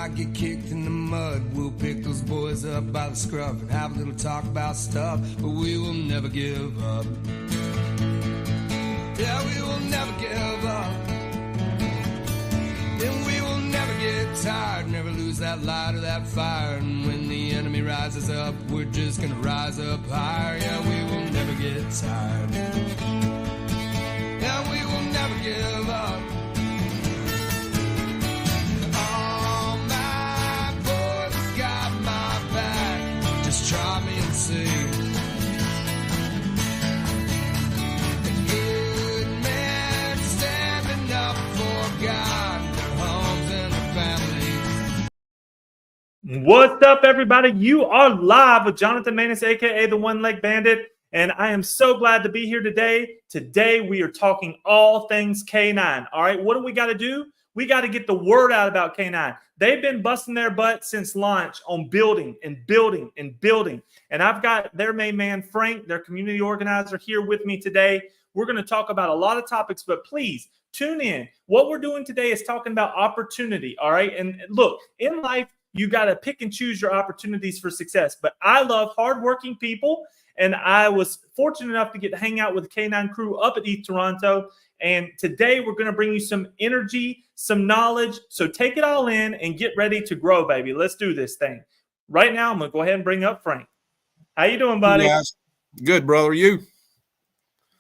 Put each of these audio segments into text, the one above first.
might get kicked in the mud. We'll pick those boys up by the scruff and have a little talk about stuff, but we will never give up. Yeah, we will never give up. And we will never get tired, never lose that light or that fire. And when the enemy rises up, we're just gonna rise up higher. Yeah, we will never get tired. Yeah, we will never give up. All my boys got my back. Just try me and see. What's up, everybody? You are live with Jonathan Manus, aka the One Leg Bandit, and I am so glad to be here today. Today we are talking all things K9. All right, what do we got to do? We got to get the word out about K9. They've been busting their butt since launch on building and building and building. And I've got their main man, Frank, their community organizer, here with me today. We're going to talk about a lot of topics, but please tune in. What we're doing today is talking about opportunity. All right, and look, in life, you got to pick and choose your opportunities for success. But I love hardworking people, and I was fortunate enough to get to hang out with the K9 crew up at ETH Toronto. And today we're going to bring you some energy, some knowledge. So take it all in and get ready to grow, baby. Let's do this thing. Right now, I'm going to go ahead and bring up Frank. How you doing, buddy? Yes. Good, brother. You?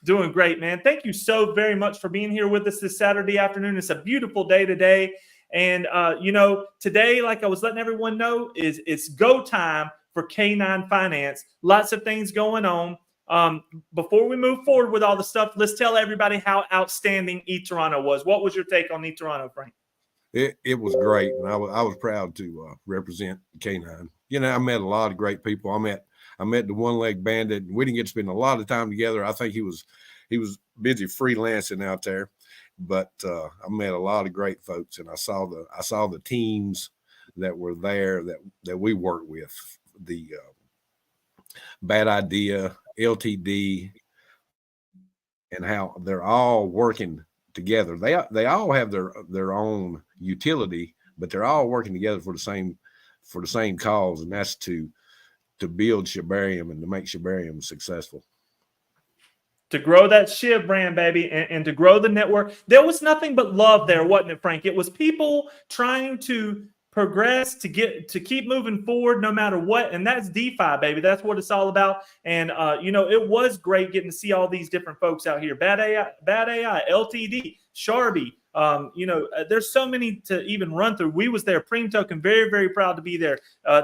Doing great, man. Thank you so very much for being here with us this Saturday afternoon. It's a beautiful day today. And, you know, today, like I was letting everyone know, it's go time for K9 Finance. Lots of things going on. Before we move forward with all the stuff, let's tell everybody how outstanding ETH Toronto was. What was your take on ETH Toronto, Frank? It was great, and I was proud to represent K9. You know, I met a lot of great people. I met the One Leg Bandit. We didn't get to spend a lot of time together. I think he was busy freelancing out there. But I met a lot of great folks, and I saw the teams that were there that we worked with. The Bad Idea, LTD, and how they're all working together. They all have their own utility, but they're all working together for the same cause, and that's to build Shibarium and to make Shibarium successful. To grow that Shib brand, baby, and to grow the network. There was nothing but love there, wasn't it, Frank? It was people trying to progress, to keep moving forward no matter what. And that's DeFi, baby. That's what it's all about. And, you know, it was great getting to see all these different folks out here. Bad AI, LTD, Sharby. You know, there's so many to even run through. We was there, PREME Token, very, very proud to be there.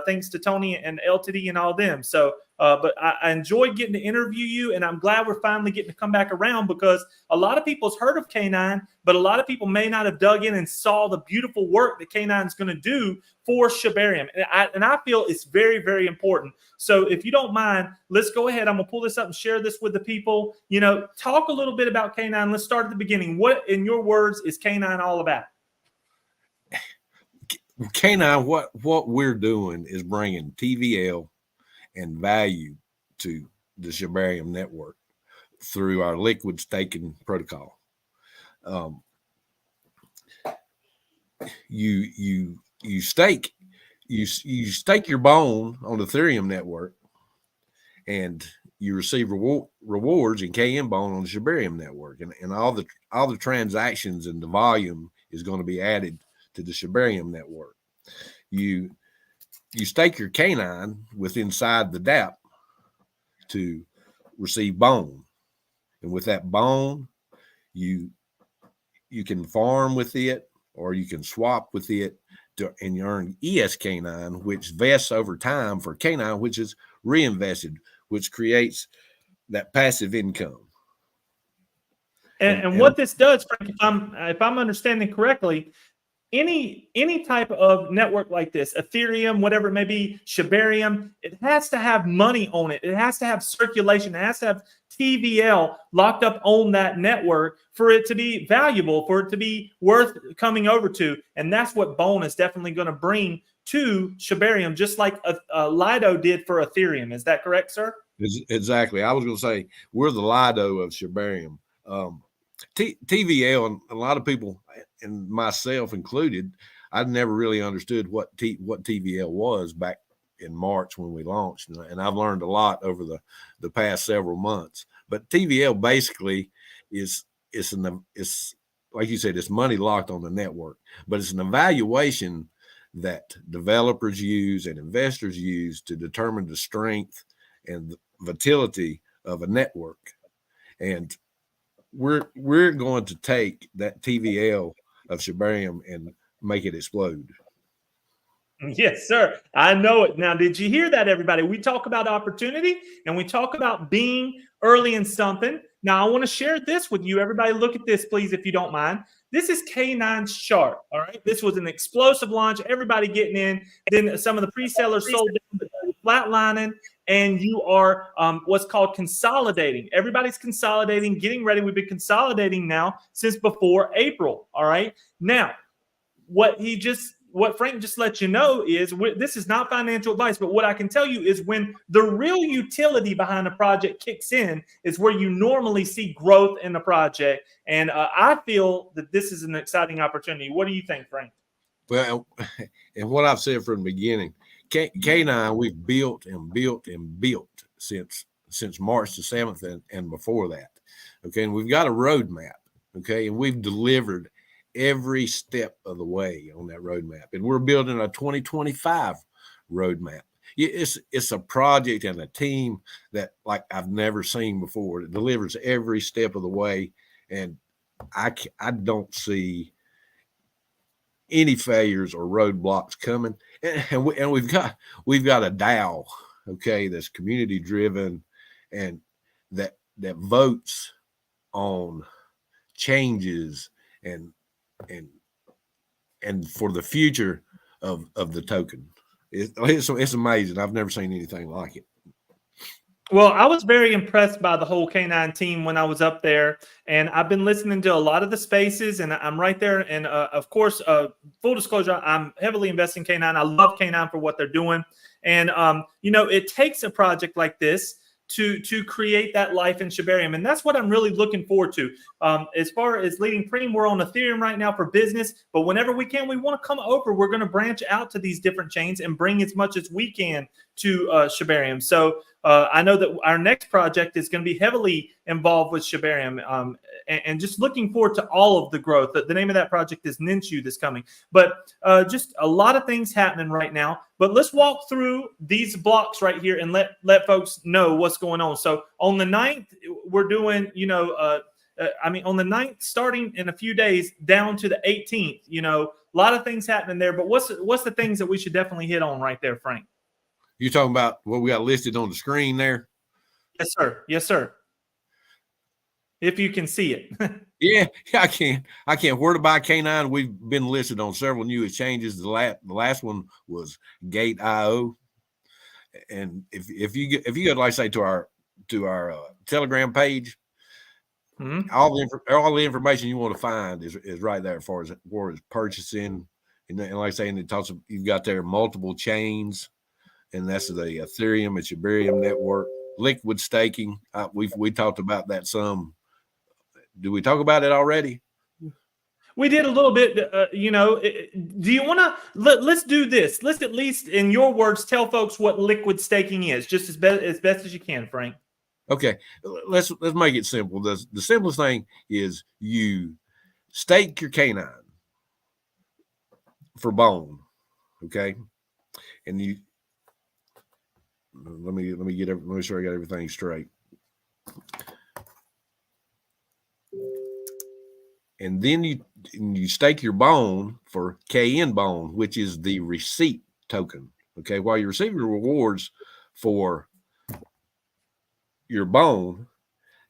Thanks to Tony and LTD and all them. So, but I enjoyed getting to interview you, and I'm glad we're finally getting to come back around, because a lot of people's heard of K9, but a lot of people may not have dug in and saw the beautiful work that K9 is going to do for Shibarium. And I feel it's very, very important. So if you don't mind, let's go ahead. I'm going to pull this up and share this with the people. You know, talk a little bit about K9. Let's start at the beginning. What, in your words, is K9 all about? K9, what we're doing is bringing TVL and value to the Shibarium network through our liquid staking protocol. You stake your bone on the Ethereum network, and you receive rewards in KM bone on the Shibarium network, and all the transactions and the volume is going to be added to the Shibarium network. You stake your K9 inside the DApp to receive bone, and with that bone, you can farm with it, or you can swap with it, and you earn ESK9, which vests over time for K9, which is reinvested, which creates that passive income. And what this does, Frank, if I'm understanding correctly, any type of network like this, Ethereum, whatever it may be, Shibarium, it has to have money on it. It has to have circulation. It has to have TVL locked up on that network for it to be valuable, for it to be worth coming over to. And that's what Bone is definitely going to bring to Shibarium, just like Lido did for Ethereum. Is that correct, sir? Exactly. I was going to say, we're the Lido of Shibarium. TVL, and a lot of people, and myself included, I never really understood what TVL was back in March when we launched, and I've learned a lot over the past several months. But TVL basically is like you said, it's money locked on the network, but it's an evaluation that developers use and investors use to determine the strength and the vitality of a network. And we're going to take that TVL of Shibarium and make it explode. Yes, sir. I know it. Now, did you hear that, everybody? We talk about opportunity and we talk about being early in something. Now, I want to share this with you. Everybody, look at this, please, if you don't mind. This is K9's chart. All right. This was an explosive launch. Everybody getting in. Then some of the pre-sellers sold flatlining, and you are what's called consolidating. Everybody's consolidating, getting ready. We've been consolidating now since before April. All right. Now, what Frank just let you know is this is not financial advice, but what I can tell you is when the real utility behind a project kicks in is where you normally see growth in the project. And I feel that this is an exciting opportunity. What do you think, Frank? Well, and what I've said from the beginning, K9, we've built and built and built since March the 7th and before that. Okay. And we've got a roadmap. Okay. And we've delivered every step of the way on that roadmap. And we're building a 2025 roadmap. It's a project and a team that like I've never seen before. It delivers every step of the way. And I don't see any failures or roadblocks coming. And we've got a DAO, okay, that's community driven and that votes on changes and for the future of the token. It's amazing. I've never seen anything like it. Well, I was very impressed by the whole K9 team when I was up there, and I've been listening to a lot of the spaces, and I'm right there. And of course, full disclosure, I'm heavily invested in K9. I love K9 for what they're doing, and it takes a project like this to create that life in Shibarium, and that's what I'm really looking forward to. As far as leading Preme, we're on Ethereum right now for business, but whenever we can, we want to come over. We're going to branch out to these different chains and bring as much as we can to Shibarium. So I know that our next project is going to be heavily involved with Shibarium, and just looking forward to all of the growth. The name of that project is Ninshu that's coming. But just a lot of things happening right now. But let's walk through these blocks right here and let folks know what's going on. So on the 9th, we're doing, on the 9th, starting in a few days down to the 18th, a lot of things happening there. But what's the things that we should definitely hit on right there, Frank? You're talking about what we got listed on the screen there? Yes, sir. Yes, sir. If you can see it. Yeah, I can. Where to buy K9? We've been listed on several new exchanges. The last one was Gate.io. And if you go, like say, to our Telegram page, all the information you want to find is right there as far as purchasing. And like I say, and it talks, you've got there multiple chains. And that's the Ethereum and Shibarium network, liquid staking. We talked about that some. Did we talk about it already? We did a little bit. Do you want to? Let's do this. Let's at least, in your words, tell folks what liquid staking is, just as best as you can, Frank. Okay, let's make it simple. The simplest thing is you stake your K9 for Bone. Okay, and you. Let me make sure I got everything straight. And then you stake your Bone for KN Bone, which is the receipt token. Okay, while you're receiving rewards for your Bone,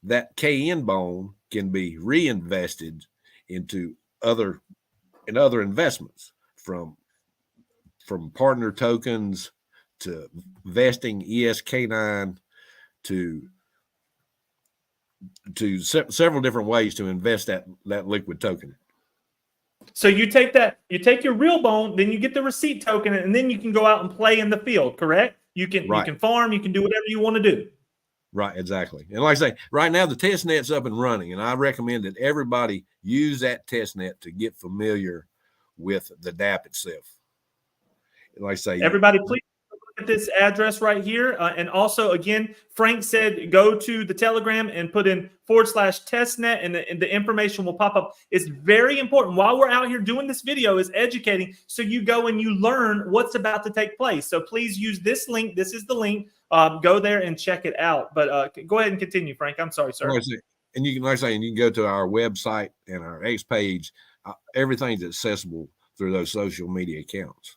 that KN Bone can be reinvested into other investments, from partner tokens to vesting ESK9 to several different ways to invest that liquid token. So you take your real Bone, then you get the receipt token, and then you can go out and play in the field, correct? You can farm, you can do whatever you want to do. Right, exactly. And like I say, right now the test net's up and running, and I recommend that everybody use that test net to get familiar with the DAP itself. Like I say, Everybody, please look at this address right here. And also, again, Frank said go to the Telegram and put in /testnet, and the information will pop up. It's very important. While we're out here doing this video, is educating, so you go and you learn what's about to take place. So please use this link. This is the link. Go there and check it out. But go ahead and continue, Frank. I'm sorry, sir. And you can, like I say, and you can go to our website and our X page. Everything's accessible through those social media accounts.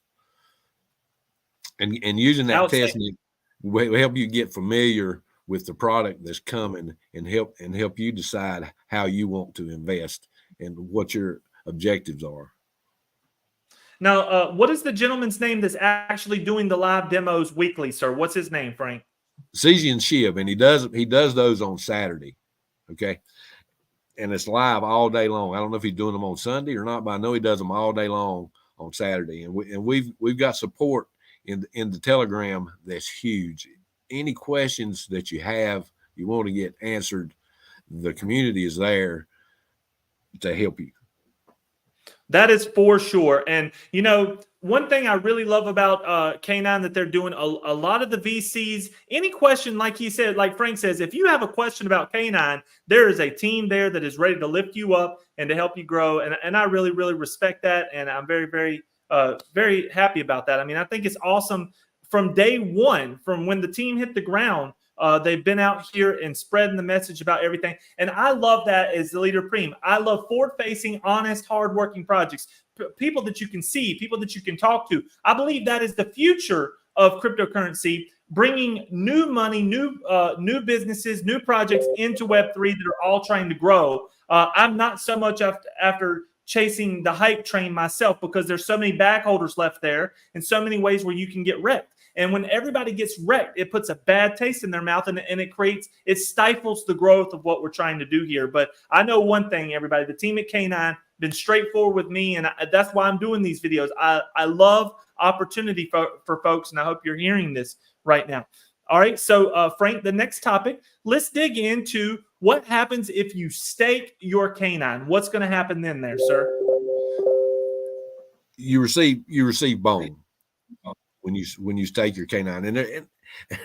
And using that testnet will help you get familiar with the product that's coming, and help you decide how you want to invest and what your objectives are. Now, what is the gentleman's name that's actually doing the live demos weekly, sir? What's his name, Frank? CZ and Shib, and he does those on Saturday, okay? And it's live all day long. I don't know if he's doing them on Sunday or not, but I know he does them all day long on Saturday. And we've got support in the Telegram that's huge. Any questions that you have, you want to get answered, the community is there to help you. That is for sure. And, you know, one thing I really love about K9 that they're doing, a lot of the VCs, any question, like he said, like Frank says, if you have a question about K9, there is a team there that is ready to lift you up and to help you grow. And I really, really respect that. And I'm very, very, very happy about that. I mean, I think it's awesome from day one, from when the team hit the ground. They've been out here and spreading the message about everything. And I love that as the leader of PREME. I love forward-facing, honest, hardworking projects, people that you can see, people that you can talk to. I believe that is the future of cryptocurrency, bringing new money, new businesses, new projects into Web3 that are all trying to grow. I'm not so much after chasing the hype train myself, because there's so many backholders left there and so many ways where you can get wrecked. And when everybody gets wrecked, it puts a bad taste in their mouth, and it stifles the growth of what we're trying to do here. But I know one thing, everybody, the team at K9 been straightforward with me, and that's why I'm doing these videos. I love opportunity for folks, and I hope you're hearing this right now. All right, so Frank, the next topic, let's dig into what happens if you stake your K9. What's going to happen then there, sir? You receive bone when you stake your K9. And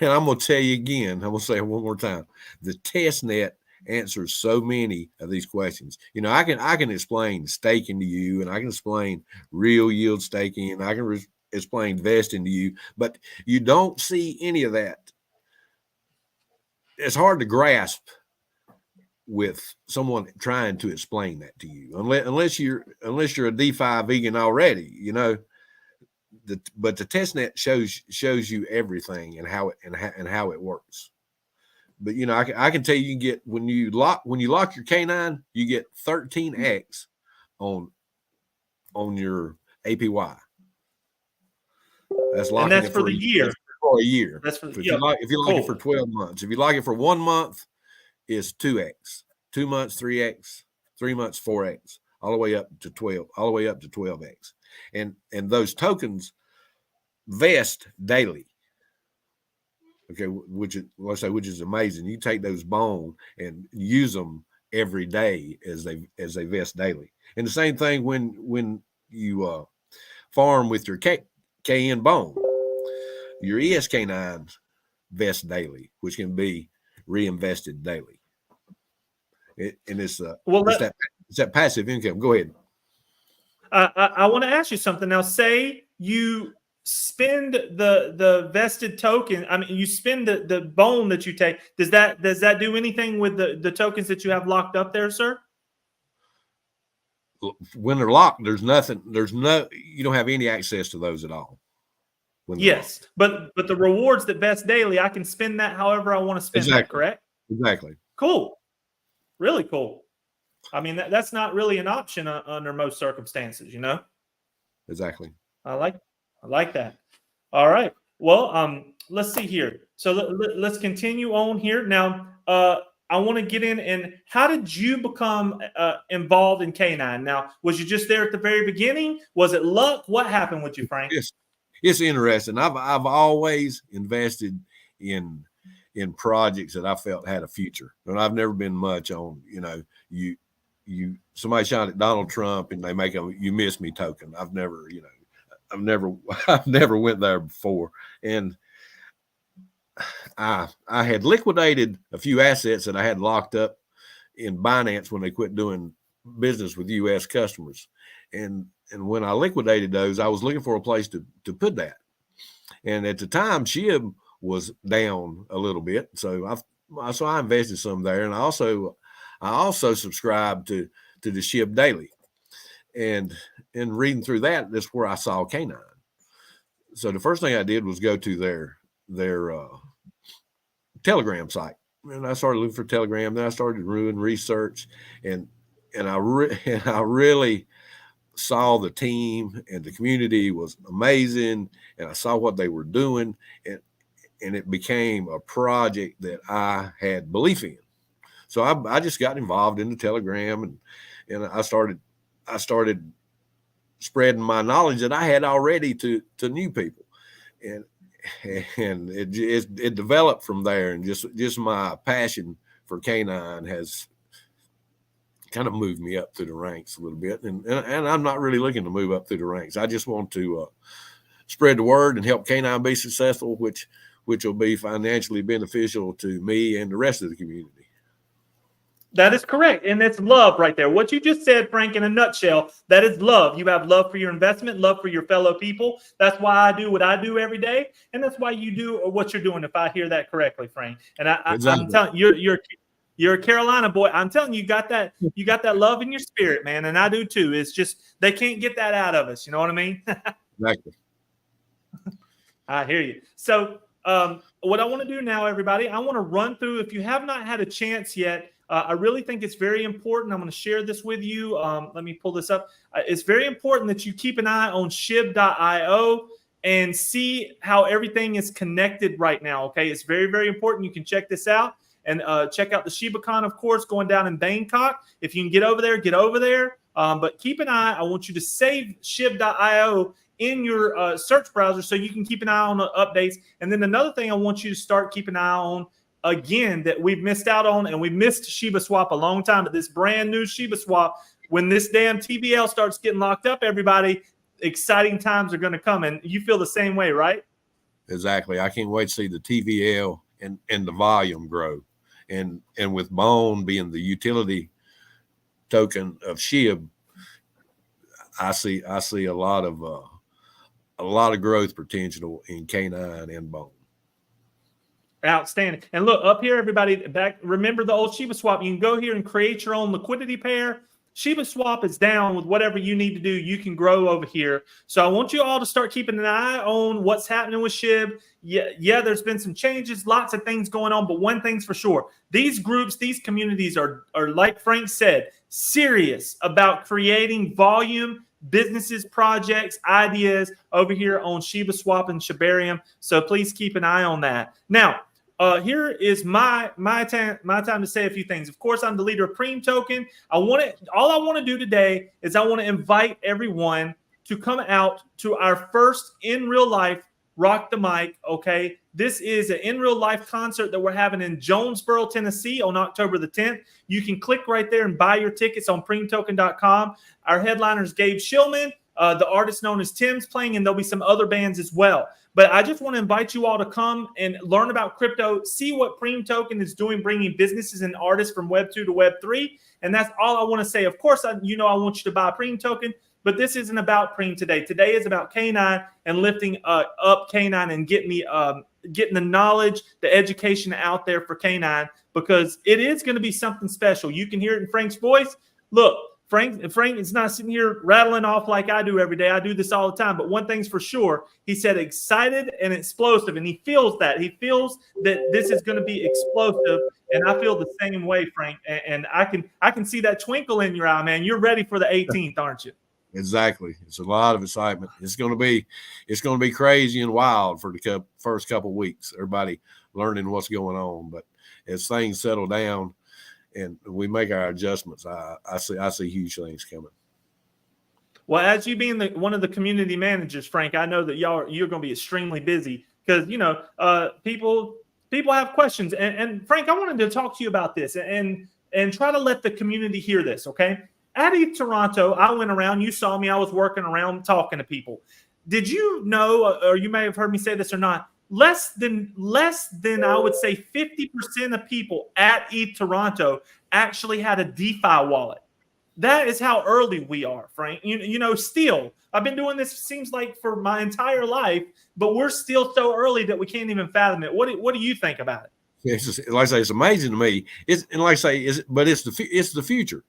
I'm going to tell you again, I'm going to say it one more time. The test net answers so many of these questions. You know, I can explain staking to you, and I can explain real yield staking, and I can explain vesting to you, but you don't see any of that. It's hard to grasp with someone trying to explain that to you, unless you're a DeFi vegan already, you know. But the testnet shows you everything and how it works. But you know, I can tell you can get when you lock your K9, you get 13x on your APY. That's locking, and that's for the year. For a year. That's for if you lock it for 12 months. If you lock it for 1 month, it's 2x. 2 months, 3x. 3 months, 4x. All the way up to 12. All the way up to 12x. And those tokens vest daily. Okay, which is amazing. You take those bone and use them every day as they vest daily. And the same thing when you farm with your KN bone, your ESK9 vest daily, which can be reinvested daily. It's that passive income. Go ahead. I want to ask you something now. Say you spend the vested token. I mean, you spend the bone that you take. Does that do anything with the tokens that you have locked up there, sir? When they're locked, you don't have any access to those at all. Yes, but the rewards that vest daily, I can spend that however I want to spend. That, correct? Exactly. Cool. Really cool. I mean, that's not really an option under most circumstances, you know? Exactly. I like that. All right. Well, let's see here. So let's continue on here. Now, I want to get in, and how did you become involved in K9? Now, was you just there at the very beginning? Was it luck? What happened with you, Frank? It's interesting. I've always invested in projects that I felt had a future, and I've never been much on, you know, somebody shot at Donald Trump and they make a "you miss me" token. I've never I've never went there before, and I had liquidated a few assets that I had locked up in Binance when they quit doing business with U.S. customers, and when I liquidated those, I was looking for a place to put that, and at the time SHIB was down a little bit, so I invested some there, and I also subscribed to the SHIB Daily, and in reading through that's where I saw Canine. So the first thing I did was go to their Telegram site, and I started looking for Telegram. Then I started doing research, and I really saw the team and the community was amazing, and I saw what they were doing, and it became a project that I had belief in. So I just got involved in the Telegram, and I started spreading my knowledge that I had already to new people, and it developed from there, and just my passion for Canine has kind of moved me up through the ranks a little bit, and I'm not really looking to move up through the ranks. I just want to spread the word and help Canine be successful, which will be financially beneficial to me and the rest of the community. That is correct. And it's love right there. What you just said, Frank, in a nutshell, that is love. You have love for your investment, love for your fellow people. That's why I do what I do every day. And that's why you do what you're doing, if I hear that correctly, Frank. And Exactly. I'm telling you, you're a Carolina boy. I'm telling you, you got that love in your spirit, man. And I do too. It's just, they can't get that out of us. You know what I mean? Exactly. I hear you. So what I want to do now, everybody, I want to run through, if you have not had a chance yet, I really think it's very important. I'm going to share this with you. Let me pull this up. It's very important that you keep an eye on shib.io and see how everything is connected right now. Okay, it's very, very important. You can check this out and check out the ShibaCon, of course, going down in Bangkok. If you can get over there, get over there. But keep an eye. I want you to save shib.io in your search browser so you can keep an eye on the updates. And then another thing I want you to start keeping an eye on, again, that we've missed out on, and we missed Shiba Swap a long time, but this brand new Shiba Swap, when this damn TVL starts getting locked up, everybody, exciting times are going to come. And you feel the same way, right? Exactly. I can't wait to see the TVL and the volume grow. And with Bone being the utility token of SHIB, I see a lot of growth potential in Canine and Bone. Outstanding. And look, up here, everybody, back. Remember the old Shiba Swap. You can go here and create your own liquidity pair. Shiba Swap is down with whatever you need to do. You can grow over here. So I want you all to start keeping an eye on what's happening with SHIB. Yeah, there's been some changes, lots of things going on, but one thing's for sure. These groups, these communities are like Frank said, serious about creating volume, businesses, projects, ideas over here on Shiba Swap and Shibarium. So please keep an eye on that. Now, here is my time to say a few things. Of course, I'm the leader of PREME Token. All I want to do today is I want to invite everyone to come out to our first in real life Rock the Mic. Okay, this is an in real life concert that we're having in Jonesboro, Tennessee on October the 10th. You can click right there and buy your tickets on PremeToken.com. Our headliner is Gabe Shillman. The artist known as Tim's playing, and there'll be some other bands as well. But I just want to invite you all to come and learn about crypto, see what PREME Token is doing, bringing businesses and artists from Web 2 to Web 3. And that's all I want to say. Of course, I want you to buy a PREME Token, but this isn't about PREME today. Today is about Canine and lifting up Canine and getting the knowledge, the education out there for Canine, because it is going to be something special. You can hear it in Frank's voice. Look, Frank is not sitting here rattling off like I do every day. I do this all the time. But one thing's for sure, he said excited and explosive, and he feels that. He feels that this is going to be explosive, and I feel the same way, Frank. And I can see that twinkle in your eye, man. You're ready for the 18th, aren't you? Exactly. It's a lot of excitement. It's going to be crazy and wild for the first couple of weeks. Everybody learning what's going on, but as things settle down and we make our adjustments, I see huge things coming. Well, as you being one of the community managers, Frank, I know that you're going to be extremely busy because people have questions. And Frank, I wanted to talk to you about this. And and try to let the community hear this, okay? At ETH Toronto, I went around. You saw me. I was working around talking to people. Did you know, or you may have heard me say this or not, less than I would say 50% of people at ETH Toronto actually had a DeFi wallet. That is how early we are, Frank. You know, still, I've been doing this, seems like, for my entire life, but we're still so early that we can't even fathom it. What do you think about it? It's just, like I say, it's amazing to me. It's the future.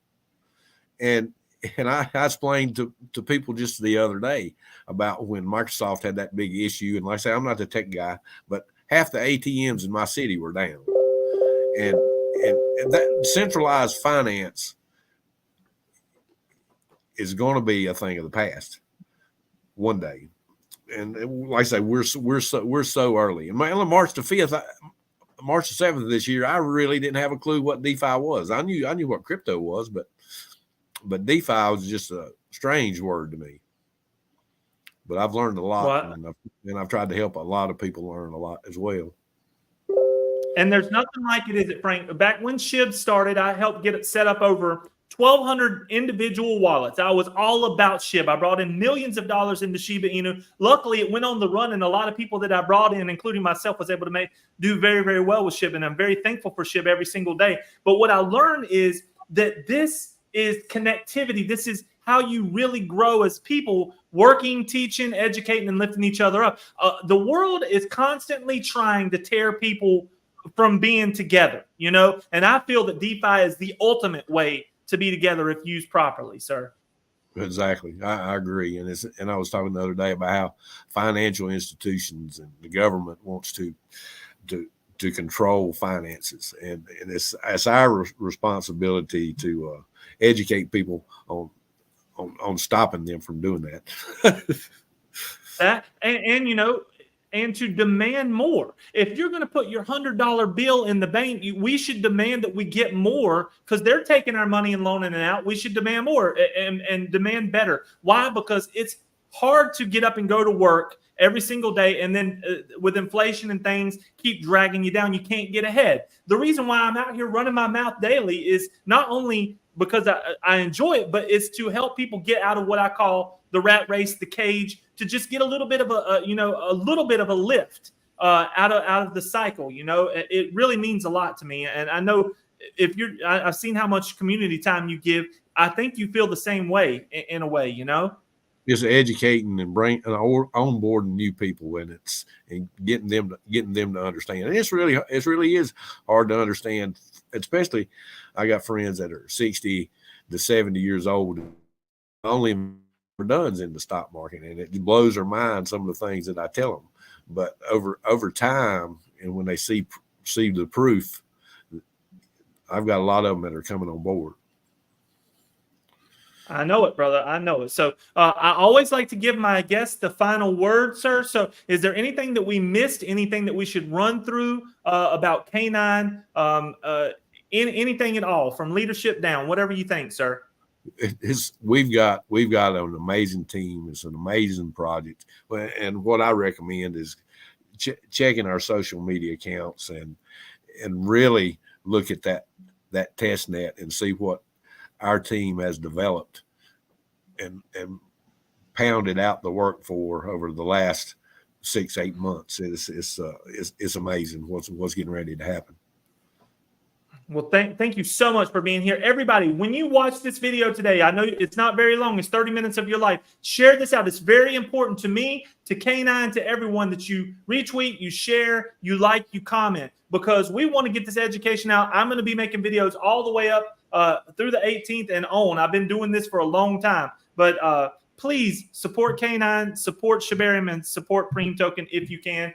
And I explained to people just the other day about when Microsoft had that big issue. And like I say, I'm not the tech guy, but half the ATMs in my city were down. And that centralized finance is going to be a thing of the past one day. And like I say, we're so early. And March the 5th, March the 7th of this year, I really didn't have a clue what DeFi was. I knew what crypto was, but DeFi was just a strange word to me. But I've learned a lot, and I've tried to help a lot of people learn a lot as well. And there's nothing like it, is it, Frank? Back when SHIB started, I helped get it set up over 1,200 individual wallets. I was all about SHIB. I brought in millions of dollars into Shiba Inu. Luckily, it went on the run, and a lot of people that I brought in, including myself, was able to do very, very well with SHIB, and I'm very thankful for SHIB every single day. But what I learned is that this is connectivity. This is how you really grow as people, working, teaching, educating, and lifting each other up. The world is constantly trying to tear people from being together, you know, and I feel that DeFi is the ultimate way to be together if used properly, sir. Exactly. I agree. And I was talking the other day about how financial institutions and the government wants to control finances. And it's our responsibility to educate people on stopping them from doing that. And you know, and to demand more. If you're going to put your $100 bill in the bank, we should demand that we get more, because they're taking our money and loaning it out. We should demand more and demand better. Why? Because it's hard to get up and go to work every single day, and then with inflation and things keep dragging you down. You can't get ahead. The reason why I'm out here running my mouth daily is not only because I enjoy it, but it's to help people get out of what I call the rat race, the cage, to just get a little bit of a little bit of a lift out of the cycle. You know, it really means a lot to me. And I know I've seen how much community time you give. I think you feel the same way in a way, you know? Just educating and onboarding new people, and getting them to understand. And it really is hard to understand, especially I got friends that are 60 to 70 years old, only done in the stock market, and it blows their mind, some of the things that I tell them. But over time, and when they see the proof, I've got a lot of them that are coming on board. I know it, brother. I know it. So I always like to give my guests the final word, sir. So is there anything that we missed, anything that we should run through about K9, anything at all, from leadership down, whatever you think, sir? We've got an amazing team. It's an amazing project. And what I recommend is checking our social media accounts and really look at that test net and see what our team has developed and pounded out the work for over the last 6-8 months. It's amazing what's getting ready to happen. Well, thank you so much for being here. Everybody, when you watch this video today, I know it's not very long. It's 30 minutes of your life. Share this out. It's very important to me, to K9, to everyone, that you retweet, you share, you like, you comment, because we want to get this education out. I'm going to be making videos all the way up through the 18th and on. I've been doing this for a long time. But please support K9, support Shibarium, and support PREME Token if you can.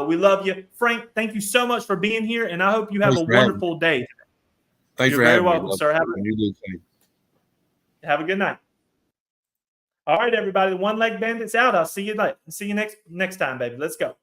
We love you. Frank, thank you so much for being here, and I hope you have a wonderful day. Thanks for having me. You're very welcome, sir. Have a good night. All right, everybody. The One Leg Bandit's out. I'll see you next time, baby. Let's go.